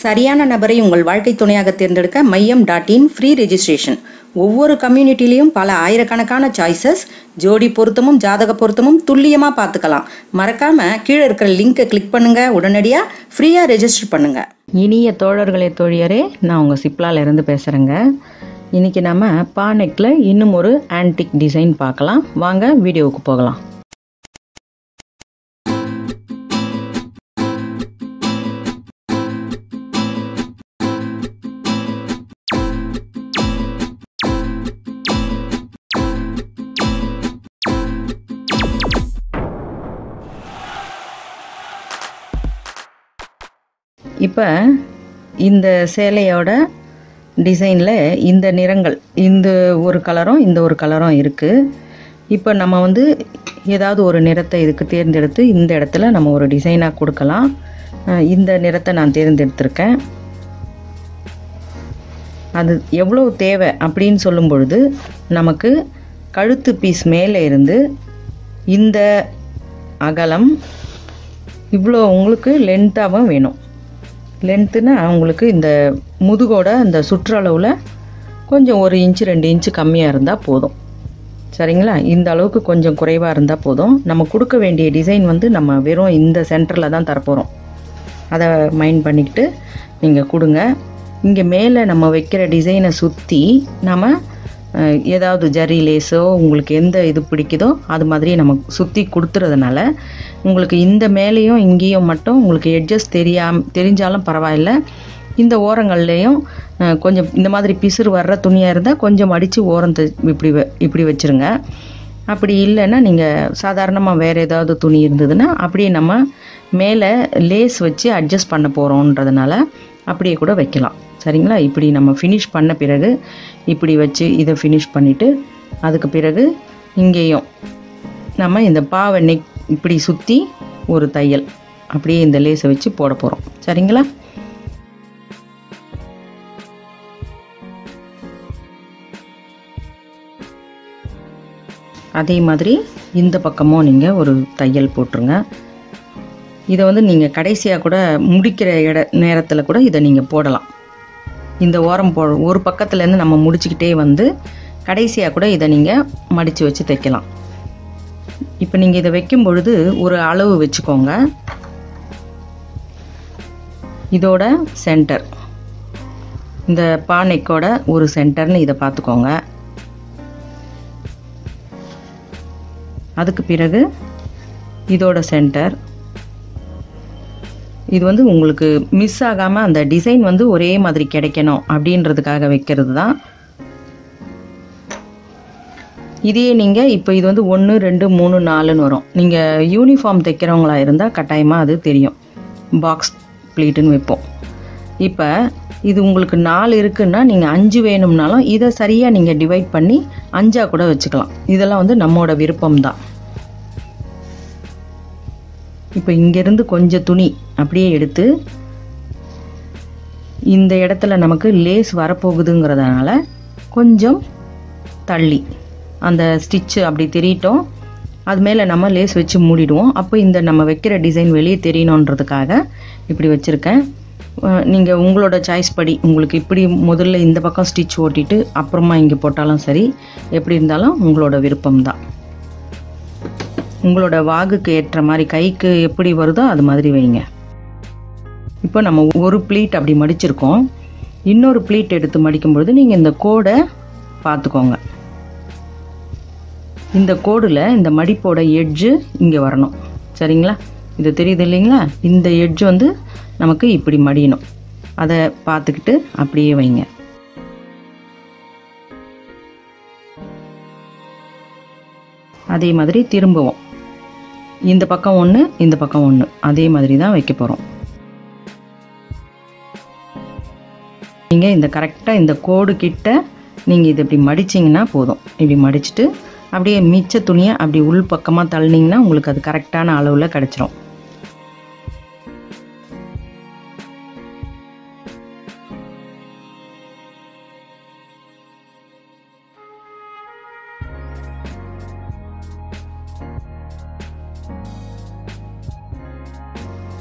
சரியான நபரை உங்கள் வாழ்க்கை துணையாக தேர்ந்தெடுக்க மையம்.in ஃப்ரீ ரெஜிஸ்ட்ரேஷன். ஒவ்வொரு கம்யூனிட்டிலையும் பல ஆயிரக்கணக்கான சாய்ஸஸ், ஜோடி பொருத்தமும் ஜாதக பொருத்தமும் துல்லியமாக பார்த்துக்கலாம். மறக்காம கீழே இருக்கிற லிங்கை கிளிக் பண்ணுங்க, உடனடியாக ஃப்ரீயாக ரெஜிஸ்டர் பண்ணுங்க. இனிய தோழர்களே தோழியரே, நான் உங்கள் சிப்லால இருந்து பேசுகிறேங்க. இன்னைக்கு நம்ம பானெக்கில் இன்னும் ஒரு ஆன்டிக் டிசைன் பார்க்கலாம். வாங்க வீடியோவுக்கு போகலாம். இப்போ இந்த சேலையோட டிசைனில் இந்த நிறங்கள், இந்த ஒரு கலரும் இந்த ஒரு கலரும் இருக்குது. இப்போ நம்ம ஏதாவது ஒரு நிறத்தை இதுக்கு தேர்ந்தெடுத்து இந்த இடத்துல நம்ம ஒரு டிசைனாக கொடுக்கலாம். இந்த நிறத்தை நான் தேர்ந்தெடுத்திருக்கேன். அது எவ்வளோ தேவை அப்படின்னு சொல்லும் பொழுது நமக்கு கழுத்து பீஸ் மேலே இருந்து இந்த அகலம் இவ்வளோ உங்களுக்கு லென்த்தாகவும் வேணும். லென்த்துனா உங்களுக்கு இந்த முதுகோட இந்த சுற்றளவில் கொஞ்சம் 1 இன்ச்சு 2 இன்ச்சு கம்மியாக இருந்தால் போதும். சரிங்களா? இந்த அளவுக்கு கொஞ்சம் குறைவாக இருந்தால் போதும். நம்ம கொடுக்க வேண்டிய டிசைன் நம்ம வெறும் இந்த சென்டரில் தான் தரப்போகிறோம். அதை மைண்ட் பண்ணிக்கிட்டு நீங்கள் கொடுங்க. இங்கே மேலே நம்ம வைக்கிற டிசைனை சுற்றி நம்ம ஏதாவது ஜரி லேஸோ உங்களுக்கு எந்த இது பிடிக்குதோ அது மாதிரி நம்ம சுற்றி கொடுத்துறதுனால உங்களுக்கு இந்த மேலேயும் இங்கேயும் மட்டும் உங்களுக்கு எட்ஜஸ் தெரிஞ்சாலும் பரவாயில்ல. இந்த ஓரங்கள்லேயும் கொஞ்சம் இந்த மாதிரி பிசுறு வர்ற துணியாக இருந்தால் கொஞ்சம் அடித்து ஓரத்தை இப்படி வச்சுருங்க. அப்படி இல்லைன்னா நீங்கள் சாதாரணமாக வேறு ஏதாவது துணி இருந்ததுன்னா அப்படியே நம்ம மேலே லேஸ் வச்சு அட்ஜஸ்ட் பண்ண போகிறோன்றதுனால அப்படியே கூட வைக்கலாம். சரிங்களா? இப்படி நம்ம ஃபினிஷ் பண்ண பிறகு இப்படி வச்சு இதை ஃபினிஷ் பண்ணிவிட்டு அதுக்கு பிறகு இங்கேயும் நம்ம இந்த பாவை நெக் இப்படி சுற்றி ஒரு தையல் அப்படியே இந்த லேஸை வச்சு போட போகிறோம். சரிங்களா? அதே மாதிரி இந்த பக்கமும் நீங்கள் ஒரு தையல் போட்டுருங்க. இதை நீங்கள் கடைசியாக கூட முடிக்கிற நேரத்தில் கூட இதை நீங்கள் போடலாம். இந்த ஓரம் ஒரு பக்கத்துலேருந்து நம்ம முடிச்சுக்கிட்டே கடைசியாக கூட இதை நீங்கள் மடித்து வச்சு தைக்கலாம். இப்போ நீங்கள் இதை வைக்கும் பொழுது ஒரு அளவு வச்சுக்கோங்க. இதோட சென்டர், இந்த பானைக்கோட ஒரு சென்டர்னு இதை பார்த்துக்கோங்க. அதுக்கு பிறகு இதோட சென்டர், இது உங்களுக்கு மிஸ் ஆகாமல் அந்த டிசைன் ஒரே மாதிரி கிடைக்கணும் அப்படின்றதுக்காக வைக்கிறது தான். இதே நீங்கள் இப்போ இது 1 2 3 4ன்னு வரும். நீங்கள் யூனிஃபார்ம் தைக்கிறவங்களா இருந்தால் கட்டாயமாக அது தெரியும். பாக்ஸ் ப்ளீட்டுன்னு வைப்போம். இப்போ இது உங்களுக்கு 4 இருக்குன்னா நீங்கள் 5 வேணும்னாலும் இதை சரியாக நீங்கள் டிவைட் பண்ணி 5ஆக கூட வச்சுக்கலாம். இதெல்லாம் நம்மளோட விருப்பம்தான். இப்போ இங்கேருந்து கொஞ்சம் துணி அப்படியே எடுத்து இந்த இடத்துல நமக்கு லேஸ் வரப்போகுதுங்கிறதுனால கொஞ்சம் தள்ளி அந்த ஸ்டிச்சு அப்படி தெரியட்டும். அது மேலே நம்ம லேஸ் வச்சு மூடிடுவோம். அப்போ இந்த நம்ம வைக்கிற டிசைன் வெளியே தெரியணுன்றதுக்காக இப்படி வச்சுருக்கேன். நீங்கள் உங்களோட சாய்ஸ் படி உங்களுக்கு இப்படி முதல்ல இந்த பக்கம் ஸ்டிச் ஓட்டிட்டு அப்புறமா இங்கே போட்டாலும் சரி, எப்படி இருந்தாலும் உங்களோட விருப்பம்தான். உங்களோட வாகுக்கு ஏற்ற மாதிரி கைக்கு எப்படி வருதோ அது மாதிரி வைங்க. இப்போ நம்ம ஒரு ப்ளீட் அப்படி மடிச்சிருக்கோம். இன்னொரு ப்ளீட் எடுத்து மடிக்கும்பொழுது நீங்கள் இந்த கோடை பார்த்துக்கோங்க. இந்த கோடில் இந்த மடிப்போட எட்ஜு இங்கே வரணும். சரிங்களா? இது தெரியுது இல்லைங்களா? இந்த எட்ஜ் நமக்கு இப்படி மடியணும். அதை பார்த்துக்கிட்டு அப்படியே வைங்க. அதே மாதிரி திரும்பவும் இந்த பக்கம் 1 இந்த பக்கம் 1 அதே மாதிரி தான் வைக்க போகிறோம். நீங்கள் இந்த கரெக்டாக இந்த கோடு கிட்ட நீங்கள் இது இப்படி மடிச்சிங்கன்னா போதும். இப்படி மடிச்சுட்டு அப்படியே மிச்ச துணியை அப்படி உள் பக்கமாக தள்ளினீங்கன்னா உங்களுக்கு அது கரெக்டான அளவில் கிடச்சிரும்.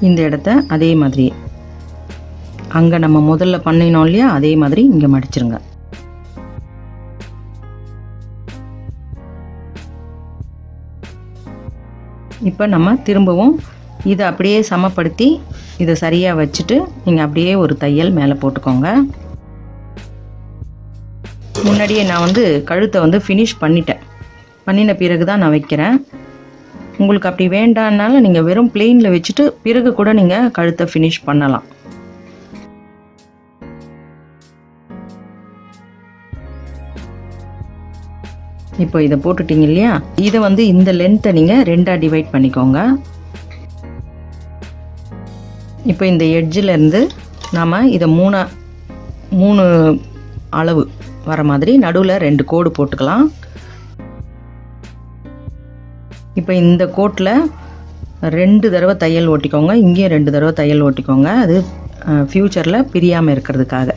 இந்த இடத்த அதே மாதிரி அங்கே நம்ம முதல்ல பண்ணினோம் இல்லையா, அதே மாதிரி இங்கே மடிச்சிருங்க. இப்போ நம்ம திரும்பவும் இதை அப்படியே சமப்படுத்தி இதை சரியாக வச்சுட்டு நீங்கள் அப்படியே ஒரு தையல் மேலே போட்டுக்கோங்க. முன்னாடியே நான் கழுத்தை ஃபினிஷ் பண்ணின பிறகு தான் நான் வைக்கிறேன். உங்களுக்கு அப்படி வேண்டாம்னாலும் நீங்கள் வெறும் பிளெயினில் வச்சுட்டு பிறகு கூட நீங்கள் கழுத்தை ஃபினிஷ் பண்ணலாம். இப்போ இதை போட்டுட்டீங்க இல்லையா, இதை இந்த லென்த்தை நீங்கள் 2ஆக டிவைட் பண்ணிக்கோங்க. இப்போ இந்த எட்ஜிலேருந்து நாம் இதை மூணு அளவு வர மாதிரி நடுவில் 2 கோடு போட்டுக்கலாம். இப்போ இந்த கோட்டில் 2 தடவை தையல் ஓட்டிக்கோங்க, இங்கேயும் 2 தடவை தையல் ஓட்டிக்கோங்க. அது ஃப்யூச்சரில் பிரியாமல் இருக்கிறதுக்காக.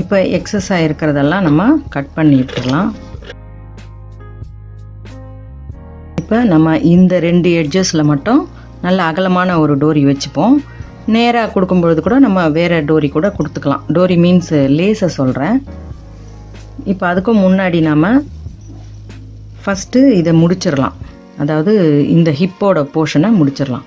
இப்போ எக்ஸஸ் ஆகிருக்கிறதெல்லாம் நம்ம கட் பண்ணி விட்டுடலாம். இப்போ நம்ம இந்த 2 எட்ஜஸில் மட்டும் நல்ல அகலமான ஒரு டோரி வச்சுப்போம். நேராக கொடுக்கும்பொழுது கூட நம்ம வேறு டோரி கூட கொடுத்துக்கலாம். டோரி மீன்ஸ் லேஸை சொல்கிறேன். இப்போ அதுக்கும் முன்னாடி நாம் ஃபஸ்ட்டு இதை முடிச்சிடலாம். அதாவது இந்த ஹிப்போட போர்ஷனை முடிச்சிடலாம்.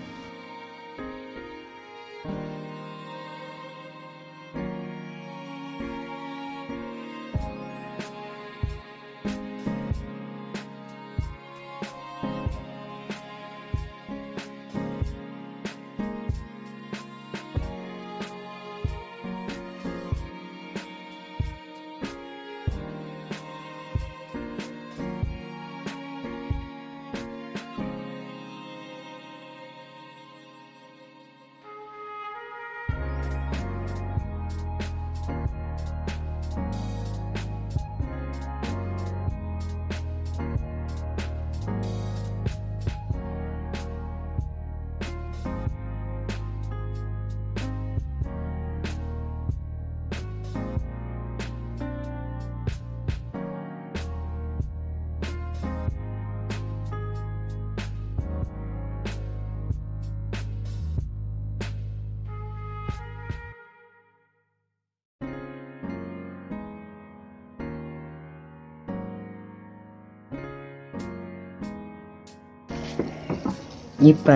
இப்போ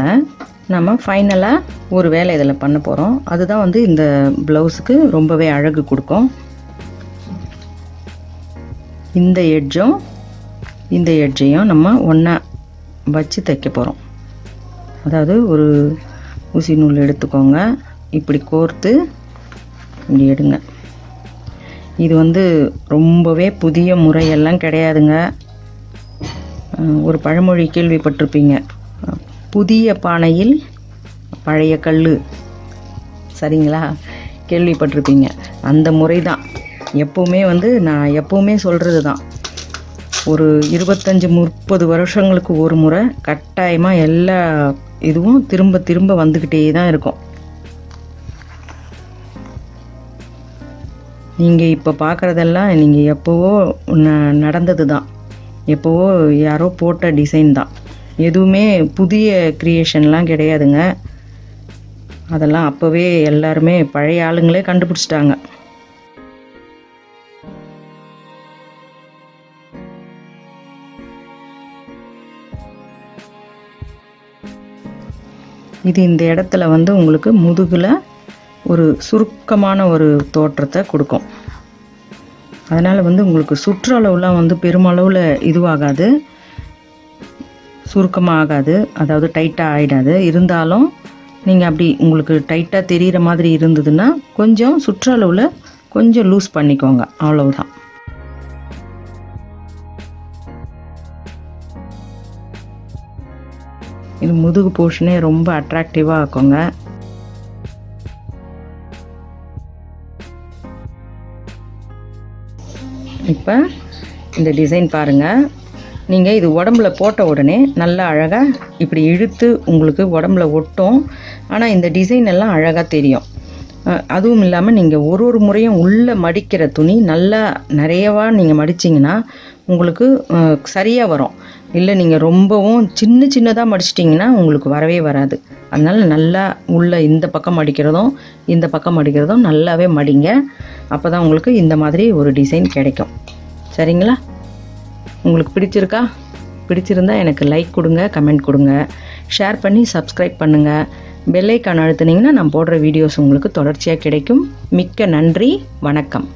நம்ம ஃபைனலாக ஒரு வேலை இதில் பண்ண போகிறோம். அதுதான் இந்த ப்ளவுஸுக்கு ரொம்பவே அழகு கொடுக்கும். இந்த எட்ஜும் இந்த எட்ஜையும் நம்ம ஒன்றா வச்சு தைக்க போகிறோம். அதாவது ஒரு ஊசி நூல் எடுத்துக்கோங்க, இப்படி கோர்த்து இப்படி எடுங்க. இது ரொம்பவே புதிய முறையெல்லாம் கிடையாதுங்க. ஒரு பழமொழி கேள்விப்பட்டிருப்பீங்க, புதிய பானையில் பழைய கல். சரிங்களா? கேள்விப்பட்டிருப்பீங்க. அந்த முறை தான் எப்போவுமே நான் எப்போவுமே சொல்கிறது தான். ஒரு 25-30 வருஷங்களுக்கு ஒரு முறை கட்டாயமாக எல்லா இதுவும் திரும்ப திரும்ப வந்துக்கிட்டே தான் இருக்கும். நீங்கள் இப்போ பார்க்குறதெல்லாம் நீங்கள் எப்போவோ நடந்தது தான், எப்போவோ யாரோ போட்ட டிசைன் தான். எதுவுமே புதிய க்ரியேஷன்லாம் கிடையாதுங்க. அதெல்லாம் அப்போவே எல்லாருமே பழைய ஆளுங்களே கண்டுபிடிச்சிட்டாங்க. இது இந்த இடத்துல உங்களுக்கு முதுகில் ஒரு சுருக்கமான ஒரு தோற்றத்தை கொடுக்கும். அதனால் உங்களுக்கு சுற்றளவுலாம் பெருமளவில் இதுவாகாது, சுருக்கமாக ஆகாது, அதாவது டைட்டாக ஆகிடாது. இருந்தாலும் நீங்கள் அப்படி உங்களுக்கு டைட்டாக தெரிகிற மாதிரி இருந்ததுன்னா கொஞ்சம் சுற்றளவில் கொஞ்சம் லூஸ் பண்ணிக்கோங்க, அவ்வளவுதான். இது முதுகு போர்ஷனே ரொம்ப அட்ராக்டிவாக ஆக்குங்க. இப்போ இந்த டிசைன் பாருங்கள். நீங்கள் இது உடம்புல போட்ட உடனே நல்லா அழகாக இப்படி இழுத்து உங்களுக்கு உடம்புல ஒட்டும். ஆனால் இந்த டிசைன் எல்லாம் அழகாக தெரியும். அதுவும் இல்லாமல் நீங்கள் ஒரு முறையும் உள்ளே மடிக்கிற துணி நல்லா நிறையவா நீங்கள் மடிச்சிங்கன்னா உங்களுக்கு சரியாக வரும். இல்லை நீங்கள் ரொம்பவும் சின்னதாக மடிச்சிட்டிங்கன்னா உங்களுக்கு வரவே வராது. அதனால் நல்லா உள்ள இந்த பக்கம் மடிக்கிறதும் இந்த பக்கம் மடிக்கிறதும் நல்லாவே மடிங்க. அப்போ தான் உங்களுக்கு இந்த மாதிரி ஒரு டிசைன் கிடைக்கும். சரிங்களா? உங்களுக்கு பிடிச்சிருக்கா? பிடிச்சிருந்தா எனக்கு லைக் கொடுங்க, கமெண்ட் கொடுங்க, ஷேர் பண்ணி சப்ஸ்கிரைப் பண்ணுங்கள். பெல் ஐக்கான் அழுத்துனீங்கன்னா நான் போடுற வீடியோஸ் உங்களுக்கு தொடர்ச்சியாக கிடைக்கும். மிக்க நன்றி. வணக்கம்.